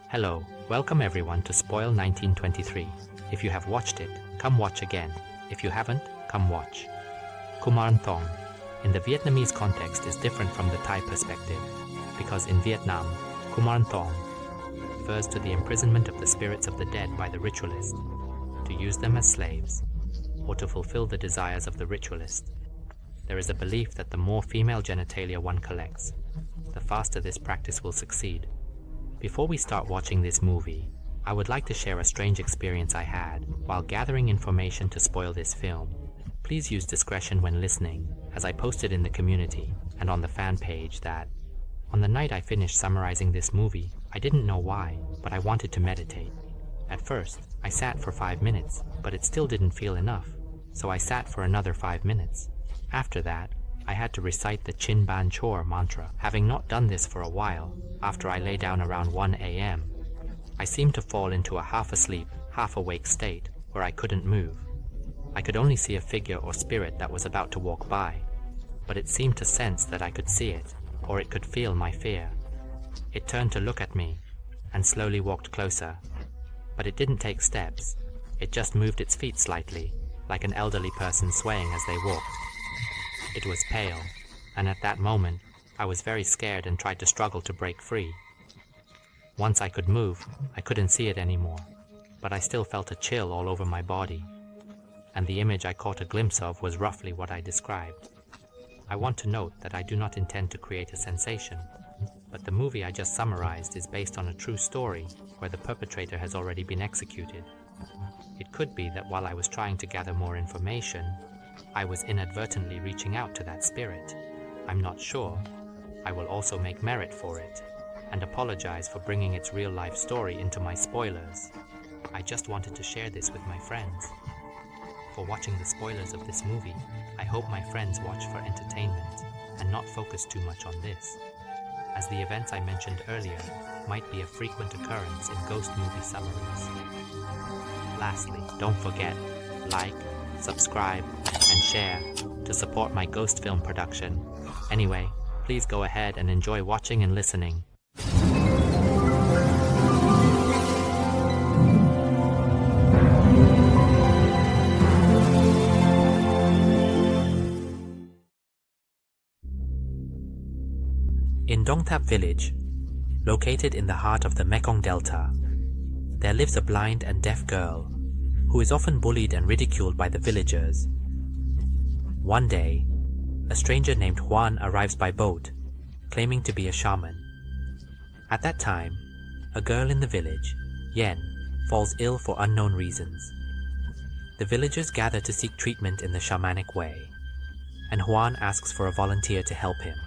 Hello, welcome everyone to SPOIL1923. If you have watched it, come watch again. If you haven't, come watch. Kumanthong, in the Vietnamese context, is different from the Thai perspective, because in Vietnam, Kumanthong refers to the imprisonment of the spirits of the dead by the ritualist, to use them as slaves, or to fulfill the desires of the ritualist. There is a belief that the more female genitalia one collects, the faster this practice will succeed. Before we start watching this movie, I would like to share a strange experience I had while gathering information to spoil this film. Please use discretion when listening, as I posted in the community and on the fan page that, on the night I finished summarizing this movie, I didn't know why, but I wanted to meditate. At first, I sat for 5 minutes, but it still didn't feel enough, so I sat for another 5 minutes. After that, I had to recite the Chin Ban Chor mantra. Having not done this for a while, after I lay down around 1 a.m., I seemed to fall into a half-asleep, half-awake state where I couldn't move. I could only see a figure or spirit that was about to walk by, but it seemed to sense that I could see it, or it could feel my fear. It turned to look at me, and slowly walked closer, but it didn't take steps. It just moved its feet slightly, like an elderly person swaying as they walked. It was pale, and at that moment, I was very scared and tried to struggle to break free. Once I could move, I couldn't see it anymore, but I still felt a chill all over my body, and the image I caught a glimpse of was roughly what I described. I want to note that I do not intend to create a sensation, but the movie I just summarized is based on a true story where the perpetrator has already been executed. It could be that while I was trying to gather more information, I was inadvertently reaching out to that spirit. I'm not sure. I will also make merit for it, and apologize for bringing its real-life story into my spoilers. I just wanted to share this with my friends. For watching the spoilers of this movie, I hope my friends watch for entertainment and not focus too much on this, as the events I mentioned earlier might be a frequent occurrence in ghost movie summaries. Lastly, don't forget, like, subscribe, and share to support my ghost film production. Anyway, please go ahead and enjoy watching and listening. In Dong Thap village, located in the heart of the Mekong Delta, there lives a blind and deaf girl who is often bullied and ridiculed by the villagers. One day, a stranger named Juan arrives by boat, claiming to be a shaman. At that time, a girl in the village, Yen, falls ill for unknown reasons. The villagers gather to seek treatment in the shamanic way, and Juan asks for a volunteer to help him.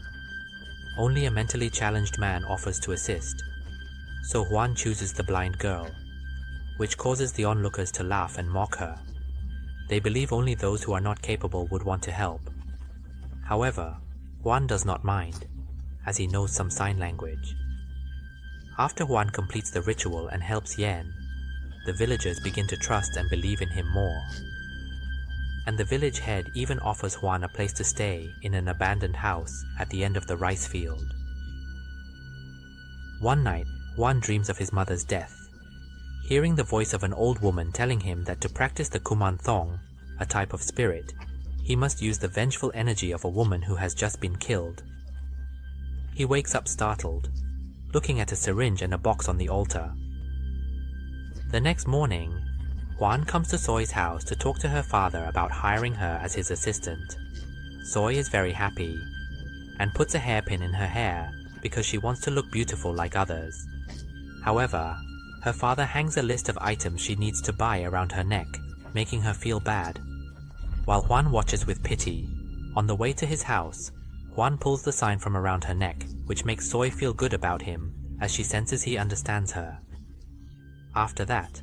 Only a mentally challenged man offers to assist, so Juan chooses the blind girl, which causes the onlookers to laugh and mock her. They believe only those who are not capable would want to help. However, Juan does not mind, as he knows some sign language. After Juan completes the ritual and helps Yen, the villagers begin to trust and believe in him more. And the village head even offers Juan a place to stay in an abandoned house at the end of the rice field. One night, Juan dreams of his mother's death, hearing the voice of an old woman telling him that to practice the Kumanthong, a type of spirit, he must use the vengeful energy of a woman who has just been killed. He wakes up startled, looking at a syringe and a box on the altar. The next morning, Juan comes to Soy's house to talk to her father about hiring her as his assistant. Soy is very happy, and puts a hairpin in her hair because she wants to look beautiful like others. However, her father hangs a list of items she needs to buy around her neck, making her feel bad. While Juan watches with pity, on the way to his house, Juan pulls the sign from around her neck, which makes Soy feel good about him, as she senses he understands her. After that,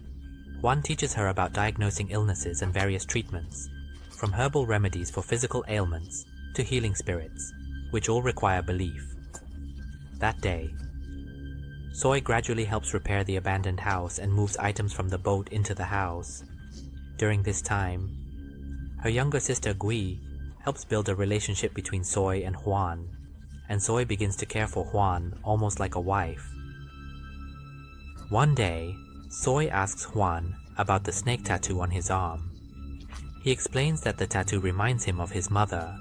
Juan teaches her about diagnosing illnesses and various treatments, from herbal remedies for physical ailments to healing spirits, which all require belief. That day, Soy gradually helps repair the abandoned house and moves items from the boat into the house. During this time, her younger sister Gui helps build a relationship between Soy and Juan, and Soy begins to care for Juan almost like a wife. One day, Soy asks Juan about the snake tattoo on his arm. He explains that the tattoo reminds him of his mother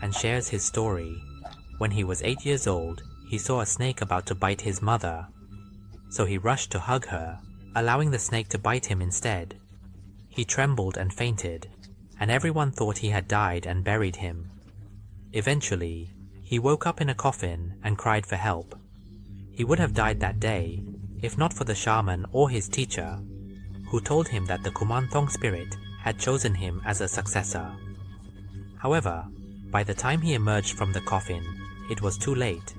and shares his story. When he was 8 years old, he saw a snake about to bite his mother, so he rushed to hug her, allowing the snake to bite him instead. He trembled and fainted, and everyone thought he had died and buried him. Eventually, he woke up in a coffin and cried for help. He would have died that day if not for the shaman or his teacher, who told him that the Kumanthong spirit had chosen him as a successor. However, by the time he emerged from the coffin, it was too late.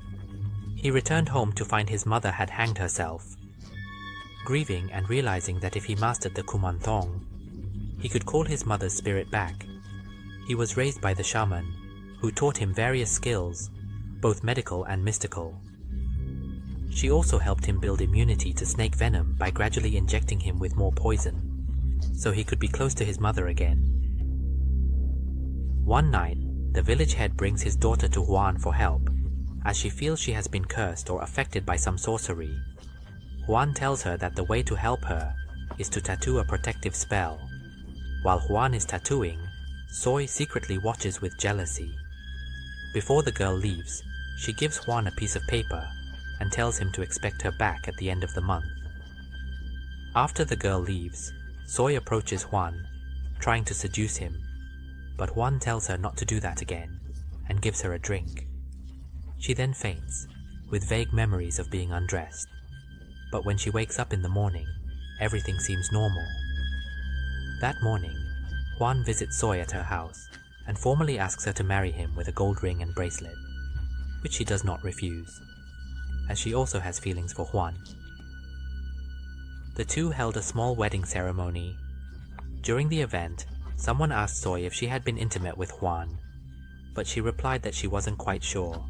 He returned home to find his mother had hanged herself. Grieving and realizing that if he mastered the Kumanthong, he could call his mother's spirit back, he was raised by the shaman, who taught him various skills, both medical and mystical. She also helped him build immunity to snake venom by gradually injecting him with more poison, so he could be close to his mother again. One night, the village head brings his daughter to Juan for help, as she feels she has been cursed or affected by some sorcery. Juan tells her that the way to help her is to tattoo a protective spell. While Juan is tattooing, Soy secretly watches with jealousy. Before the girl leaves, she gives Juan a piece of paper and tells him to expect her back at the end of the month. After the girl leaves, Soy approaches Juan, trying to seduce him, but Juan tells her not to do that again and gives her a drink. She then faints, with vague memories of being undressed. But when she wakes up in the morning, everything seems normal. That morning, Juan visits Soy at her house and formally asks her to marry him with a gold ring and bracelet, which she does not refuse, as she also has feelings for Juan. The two held a small wedding ceremony. During the event, someone asked Soy if she had been intimate with Juan, but she replied that she wasn't quite sure,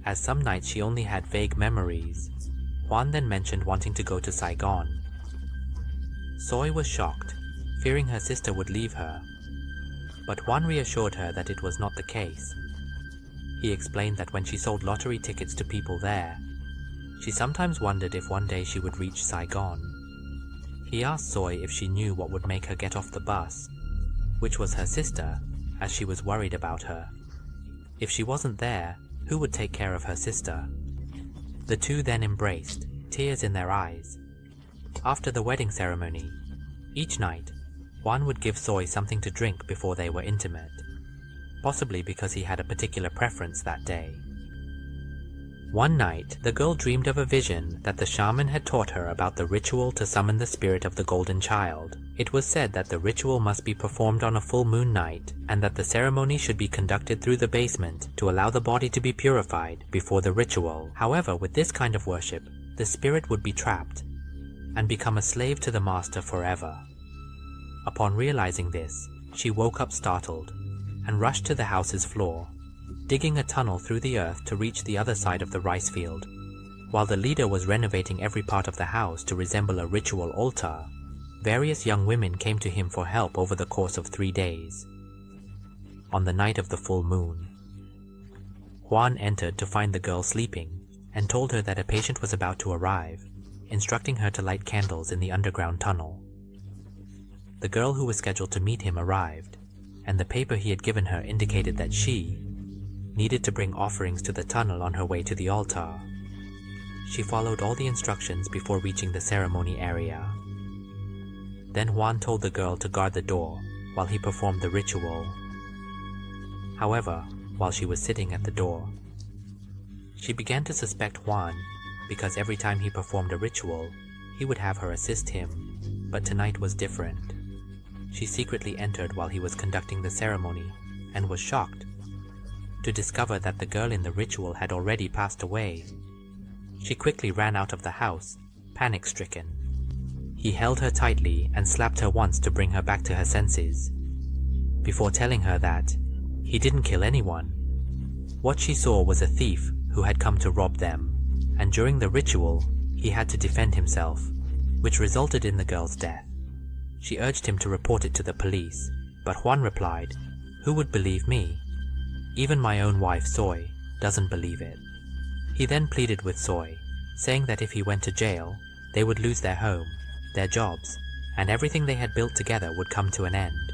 as some nights she only had vague memories. Juan then mentioned wanting to go to Saigon. Soy was shocked, fearing her sister would leave her, but Juan reassured her that it was not the case. He explained that when she sold lottery tickets to people there, she sometimes wondered if one day she would reach Saigon. He asked Soy if she knew what would make her get off the bus, which was her sister, as she was worried about her. If she wasn't there, who would take care of her sister? The two then embraced, tears in their eyes. After the wedding ceremony, each night, Juan would give Soy something to drink before they were intimate, possibly because he had a particular preference that day. One night, the girl dreamed of a vision that the shaman had taught her about the ritual to summon the spirit of the golden child. It was said that the ritual must be performed on a full moon night, and that the ceremony should be conducted through the basement to allow the body to be purified before the ritual. However, with this kind of worship, the spirit would be trapped and become a slave to the master forever. Upon realizing this, she woke up startled and rushed to the house's floor, digging a tunnel through the earth to reach the other side of the rice field. While the leader was renovating every part of the house to resemble a ritual altar, various young women came to him for help over the course of 3 days. On the night of the full moon, Juan entered to find the girl sleeping and told her that a patient was about to arrive, instructing her to light candles in the underground tunnel. The girl who was scheduled to meet him arrived, and the paper he had given her indicated that she needed to bring offerings to the tunnel on her way to the altar. She followed all the instructions before reaching the ceremony area. Then Juan told the girl to guard the door while he performed the ritual. However, while she was sitting at the door, she began to suspect Juan because every time he performed a ritual, he would have her assist him, but tonight was different. She secretly entered while he was conducting the ceremony and was shocked to discover that the girl in the ritual had already passed away. She quickly ran out of the house, panic-stricken. He held her tightly and slapped her once to bring her back to her senses, before telling her that he didn't kill anyone. What she saw was a thief who had come to rob them, and during the ritual, he had to defend himself, which resulted in the girl's death. She urged him to report it to the police, but Juan replied, "Who would believe me? Even my own wife, Soy, doesn't believe it." He then pleaded with Soy, saying that if he went to jail, they would lose their home, their jobs, and everything they had built together would come to an end.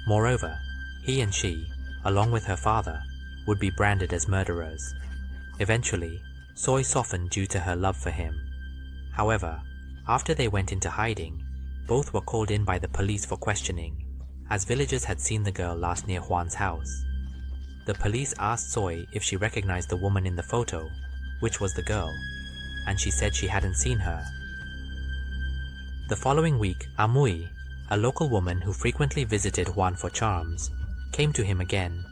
Moreover, he and she, along with her father, would be branded as murderers. Eventually, Soy softened due to her love for him. However, after they went into hiding, both were called in by the police for questioning, as villagers had seen the girl last near Juan's house. The police asked Soy if she recognized the woman in the photo, which was the girl, and she said she hadn't seen her. The following week, Amui, a local woman who frequently visited Juan for charms, came to him again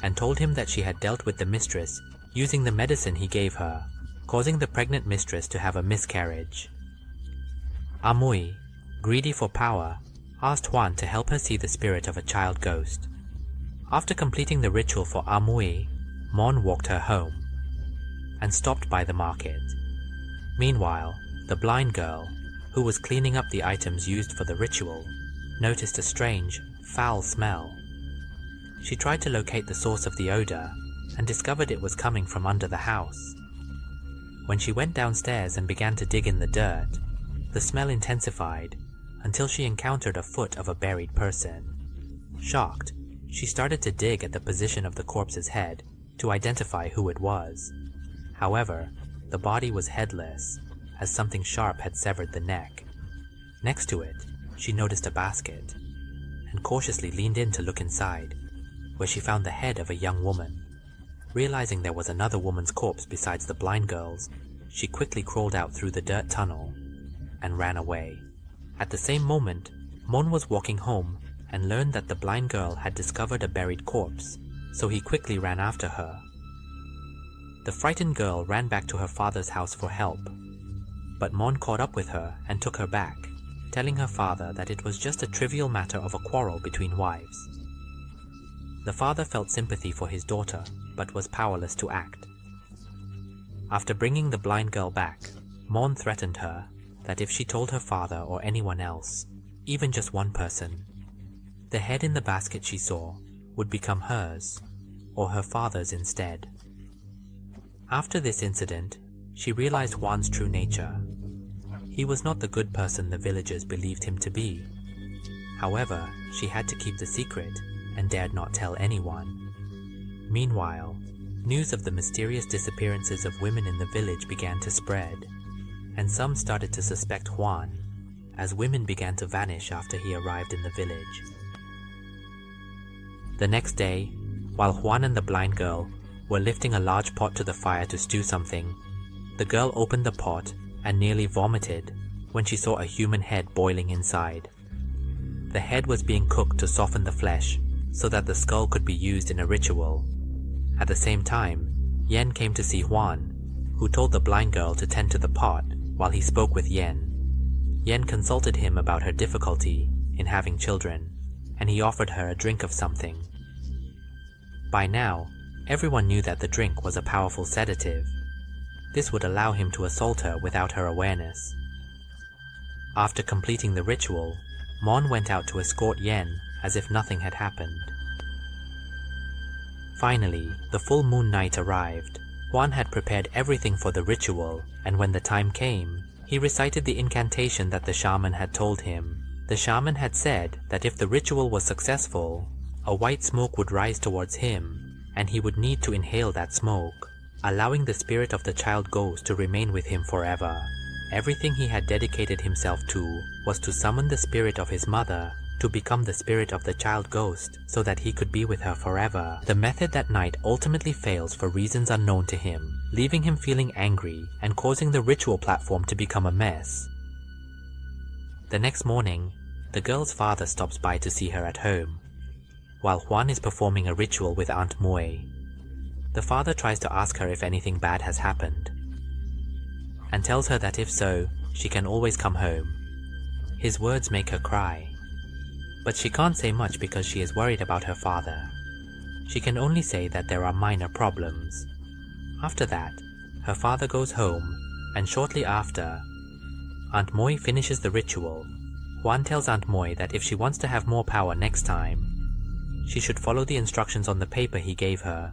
and told him that she had dealt with the mistress using the medicine he gave her, causing the pregnant mistress to have a miscarriage. Amui, greedy for power, asked Juan to help her see the spirit of a child ghost. After completing the ritual for Amui, Mon walked her home and stopped by the market. Meanwhile, the blind girl, who was cleaning up the items used for the ritual, noticed a strange, foul smell. She tried to locate the source of the odor and discovered it was coming from under the house. When she went downstairs and began to dig in the dirt, the smell intensified until she encountered a foot of a buried person. Shocked, she started to dig at the position of the corpse's head to identify who it was. However, the body was headless, as something sharp had severed the neck. Next to it, she noticed a basket, and cautiously leaned in to look inside, where she found the head of a young woman. Realizing there was another woman's corpse besides the blind girl's, she quickly crawled out through the dirt tunnel and ran away. At the same moment, Mon was walking home and learned that the blind girl had discovered a buried corpse, so he quickly ran after her. The frightened girl ran back to her father's house for help, but Mon caught up with her and took her back, telling her father that it was just a trivial matter of a quarrel between wives. The father felt sympathy for his daughter, but was powerless to act. After bringing the blind girl back, Mon threatened her that if she told her father or anyone else, even just one person, the head in the basket she saw would become hers, or her father's instead. After this incident, she realized Juan's true nature. He was not the good person the villagers believed him to be. However, she had to keep the secret and dared not tell anyone. Meanwhile, news of the mysterious disappearances of women in the village began to spread, and some started to suspect Juan, as women began to vanish after he arrived in the village. The next day, while Juan and the blind girl were lifting a large pot to the fire to stew something, the girl opened the pot and nearly vomited when she saw a human head boiling inside. The head was being cooked to soften the flesh so that the skull could be used in a ritual. At the same time, Yen came to see Juan, who told the blind girl to tend to the pot while he spoke with Yen. Yen consulted him about her difficulty in having children, and he offered her a drink of something. By now, everyone knew that the drink was a powerful sedative. This would allow him to assault her without her awareness. After completing the ritual, Mon went out to escort Yen as if nothing had happened. Finally, the full moon night arrived. Juan had prepared everything for the ritual, and when the time came, he recited the incantation that the shaman had told him. The shaman had said that if the ritual was successful, a white smoke would rise towards him, and he would need to inhale that smoke, allowing the spirit of the child ghost to remain with him forever. Everything he had dedicated himself to was to summon the spirit of his mother to become the spirit of the child ghost so that he could be with her forever. The method that night ultimately fails for reasons unknown to him, leaving him feeling angry and causing the ritual platform to become a mess. The next morning, the girl's father stops by to see her at home, while Juan is performing a ritual with Aunt Moy. The father tries to ask her if anything bad has happened, and tells her that if so, she can always come home. His words make her cry, but she can't say much because she is worried about her father. She can only say that there are minor problems. After that, her father goes home, and shortly after, Aunt Moy finishes the ritual. Juan tells Aunt Moy that if she wants to have more power next time, she should follow the instructions on the paper he gave her.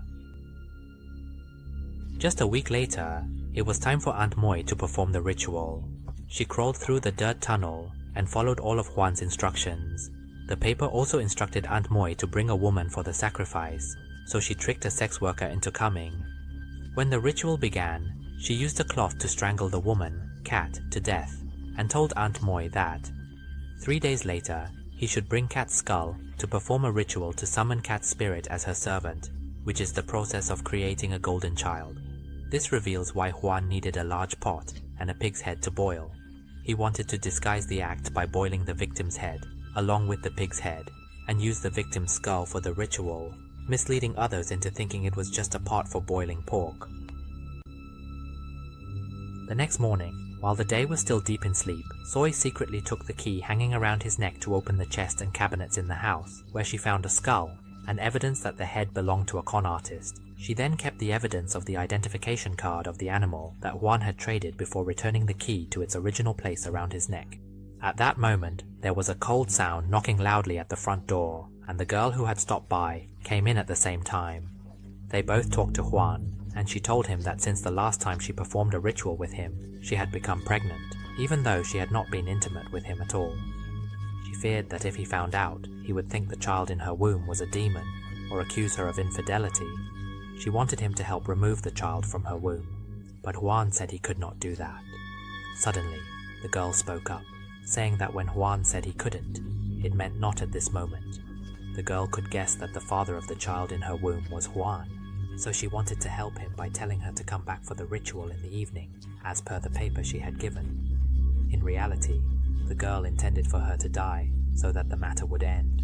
Just a week later, it was time for Aunt Moy to perform the ritual. She crawled through the dirt tunnel and followed all of Juan's instructions. The paper also instructed Aunt Moy to bring a woman for the sacrifice, so she tricked a sex worker into coming. When the ritual began, she used a cloth to strangle the woman, Cat, to death, and told Aunt Moy that 3 days later, he should bring Cat's skull to perform a ritual to summon Cat's spirit as her servant, which is the process of creating a golden child. This reveals why Juan needed a large pot and a pig's head to boil. He wanted to disguise the act by boiling the victim's head, along with the pig's head, and use the victim's skull for the ritual, misleading others into thinking it was just a pot for boiling pork. The next morning, while the day was still deep in sleep, Soy secretly took the key hanging around his neck to open the chest and cabinets in the house, where she found a skull, and evidence that the head belonged to a con artist. She then kept the evidence of the identification card of the animal that Juan had traded before returning the key to its original place around his neck. At that moment, there was a cold sound knocking loudly at the front door, and the girl who had stopped by came in at the same time. They both talked to Juan, and she told him that since the last time she performed a ritual with him, she had become pregnant, even though she had not been intimate with him at all. She feared that if he found out, he would think the child in her womb was a demon, or accuse her of infidelity. She wanted him to help remove the child from her womb, but Juan said he could not do that. Suddenly, the girl spoke up, saying that when Juan said he couldn't, it meant not at this moment. The girl could guess that the father of the child in her womb was Juan, so she wanted to help him by telling her to come back for the ritual in the evening, as per the paper she had given. In reality, the girl intended for her to die, so that the matter would end.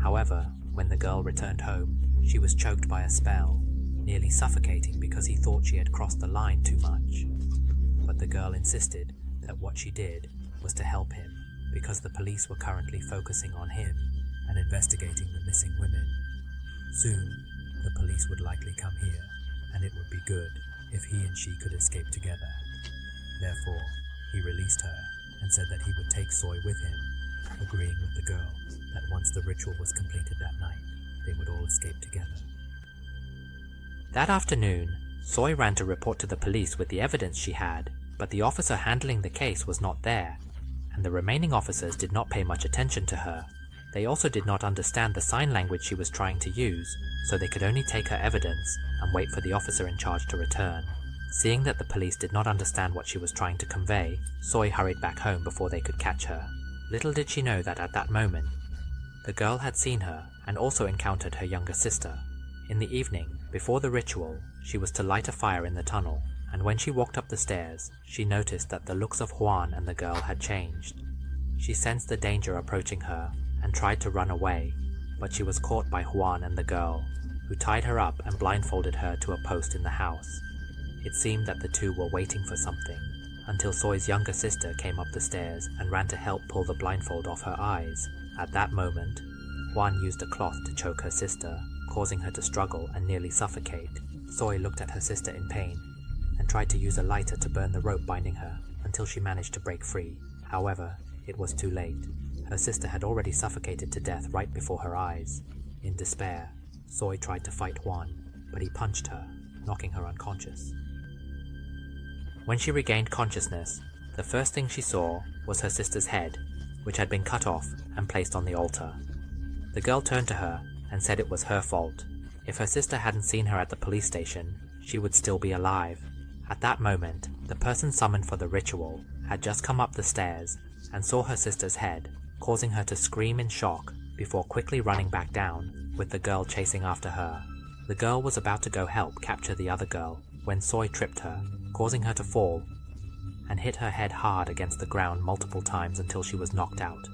However, when the girl returned home, she was choked by a spell, nearly suffocating because he thought she had crossed the line too much. But the girl insisted that what she did was to help him, because the police were currently focusing on him and investigating the missing women. Soon, the police would likely come here, and it would be good if he and she could escape together. Therefore, he released her and said that he would take Soy with him, agreeing with the girl that once the ritual was completed that night, they would all escape together. That afternoon, Soy ran to report to the police with the evidence she had, but the officer handling the case was not there, and the remaining officers did not pay much attention to her. They also did not understand the sign language she was trying to use, so they could only take her evidence and wait for the officer in charge to return. Seeing that the police did not understand what she was trying to convey, Soy hurried back home before they could catch her. Little did she know that at that moment, the girl had seen her and also encountered her younger sister. In the evening, before the ritual, she was to light a fire in the tunnel, and when she walked up the stairs, she noticed that the looks of Juan and the girl had changed. She sensed the danger approaching her and tried to run away, but she was caught by Juan and the girl, who tied her up and blindfolded her to a post in the house. It seemed that the two were waiting for something, until Soy's younger sister came up the stairs and ran to help pull the blindfold off her eyes. At that moment, Juan used a cloth to choke her sister, causing her to struggle and nearly suffocate. Soy looked at her sister in pain and tried to use a lighter to burn the rope binding her until she managed to break free. However, it was too late. Her sister had already suffocated to death right before her eyes. In despair, Soy tried to fight Juan, but he punched her, knocking her unconscious. When she regained consciousness, the first thing she saw was her sister's head, which had been cut off and placed on the altar. The girl turned to her and said it was her fault. If her sister hadn't seen her at the police station, she would still be alive. At that moment, the person summoned for the ritual had just come up the stairs and saw her sister's head, causing her to scream in shock before quickly running back down, with the girl chasing after her. The girl was about to go help capture the other girl when Soy tripped her, causing her to fall, and hit her head hard against the ground multiple times until she was knocked out.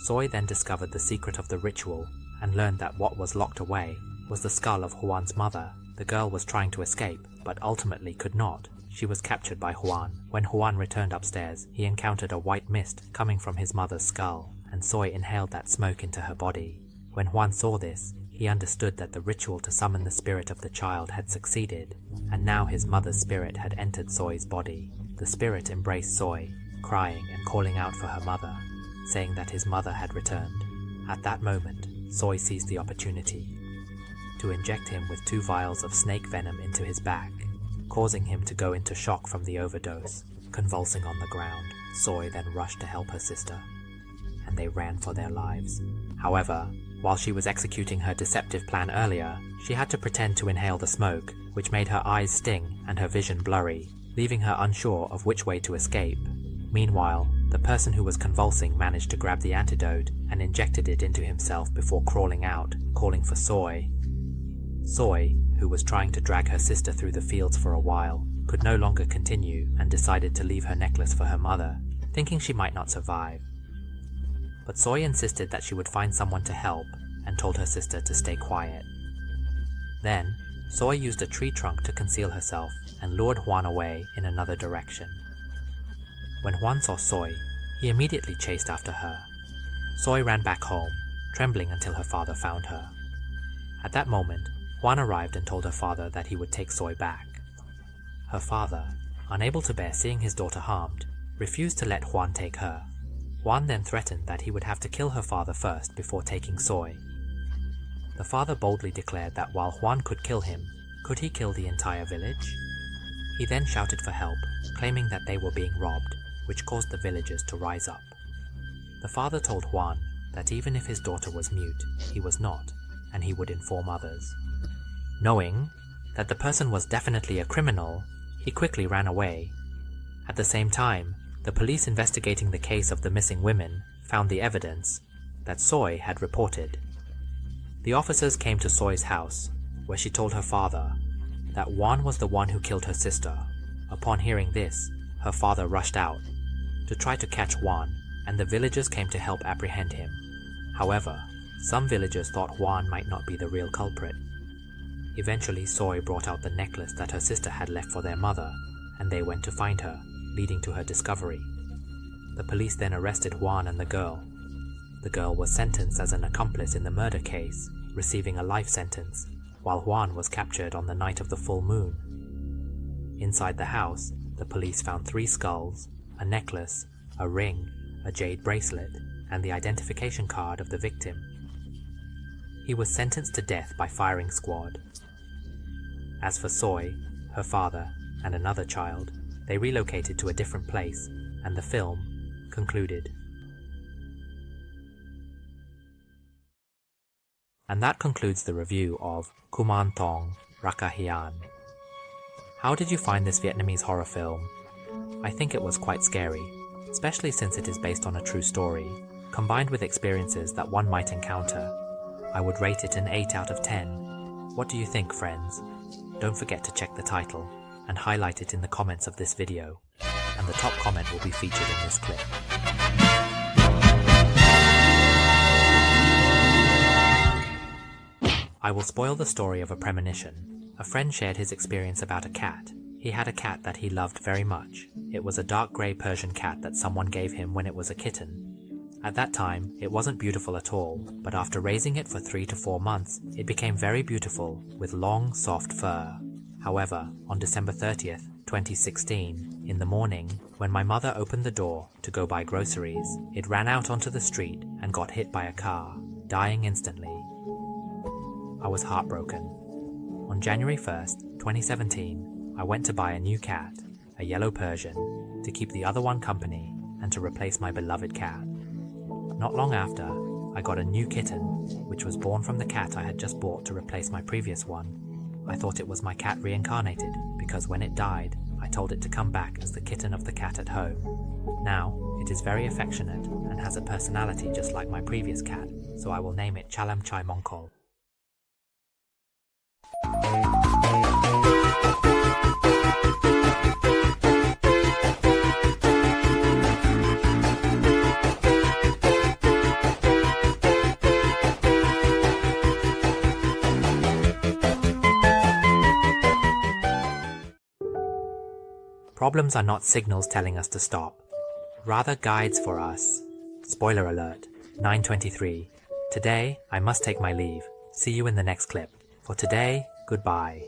Soy then discovered the secret of the ritual and learned that what was locked away was the skull of Juan's mother. The girl was trying to escape, but ultimately could not. She was captured by Juan. When Juan returned upstairs, he encountered a white mist coming from his mother's skull, and Soy inhaled that smoke into her body. When Juan saw this, he understood that the ritual to summon the spirit of the child had succeeded, and now his mother's spirit had entered Soy's body. The spirit embraced Soy, crying and calling out for her mother, saying that his mother had returned. At that moment, Soy seized the opportunity to inject him with 2 vials of snake venom into his back, causing him to go into shock from the overdose. Convulsing on the ground, Soy then rushed to help her sister, and they ran for their lives. However, while she was executing her deceptive plan earlier, she had to pretend to inhale the smoke, which made her eyes sting and her vision blurry, leaving her unsure of which way to escape. Meanwhile, the person who was convulsing managed to grab the antidote and injected it into himself before crawling out, calling for Soy. Soy, who was trying to drag her sister through the fields for a while, could no longer continue and decided to leave her necklace for her mother, thinking she might not survive. But Soy insisted that she would find someone to help and told her sister to stay quiet. Then, Soy used a tree trunk to conceal herself and lured Juan away in another direction. When Juan saw Soy, he immediately chased after her. Soy ran back home, trembling until her father found her. At that moment, Juan arrived and told her father that he would take Soy back. Her father, unable to bear seeing his daughter harmed, refused to let Juan take her. Juan then threatened that he would have to kill her father first before taking Soy. The father boldly declared that while Juan could kill him, could he kill the entire village? He then shouted for help, claiming that they were being robbed, which caused the villagers to rise up. The father told Juan that even if his daughter was mute, he was not, and he would inform others. Knowing that the person was definitely a criminal, he quickly ran away. At the same time, the police investigating the case of the missing women found the evidence that Soy had reported. The officers came to Soy's house, where she told her father that Juan was the one who killed her sister. Upon hearing this, her father rushed out to try to catch Juan, and the villagers came to help apprehend him. However, some villagers thought Juan might not be the real culprit. Eventually, Soy brought out the necklace that her sister had left for their mother, and they went to find her, leading to her discovery. The police then arrested Juan and the girl. The girl was sentenced as an accomplice in the murder case, receiving a life sentence, while Juan was captured on the night of the full moon. Inside the house, the police found 3 skulls, a necklace, a ring, a jade bracelet, and the identification card of the victim. He was sentenced to death by firing squad. As for Soy, her father, and another child, they relocated to a different place, and the film concluded. And that concludes the review of Kumanthong Rakahian. How did you find this Vietnamese horror film? I think it was quite scary, especially since it is based on a true story, combined with experiences that one might encounter. I would rate it an 8 out of 10. What do you think, friends? Don't forget to check the title and highlight it in the comments of this video, and the top comment will be featured in this clip. I will spoil the story of a premonition. A friend shared his experience about a cat. He had a cat that he loved very much. It was a dark grey Persian cat that someone gave him when it was a kitten. At that time, it wasn't beautiful at all, but after raising it for 3 to 4 months, it became very beautiful, with long, soft fur. However, on December 30th, 2016, in the morning, when my mother opened the door to go buy groceries, it ran out onto the street and got hit by a car, dying instantly. I was heartbroken. On January 1st, 2017, I went to buy a new cat, a yellow Persian, to keep the other one company and to replace my beloved cat. Not long after, I got a new kitten, which was born from the cat I had just bought to replace my previous one. I thought it was my cat reincarnated, because when it died, I told it to come back as the kitten of the cat at home. Now, it is very affectionate and has a personality just like my previous cat, so I will name it Chalam Chai Mongkol. Problems are not signals telling us to stop, rather guides for us. Spoiler alert, 9:23. Today, I must take my leave. See you in the next clip. For today, goodbye.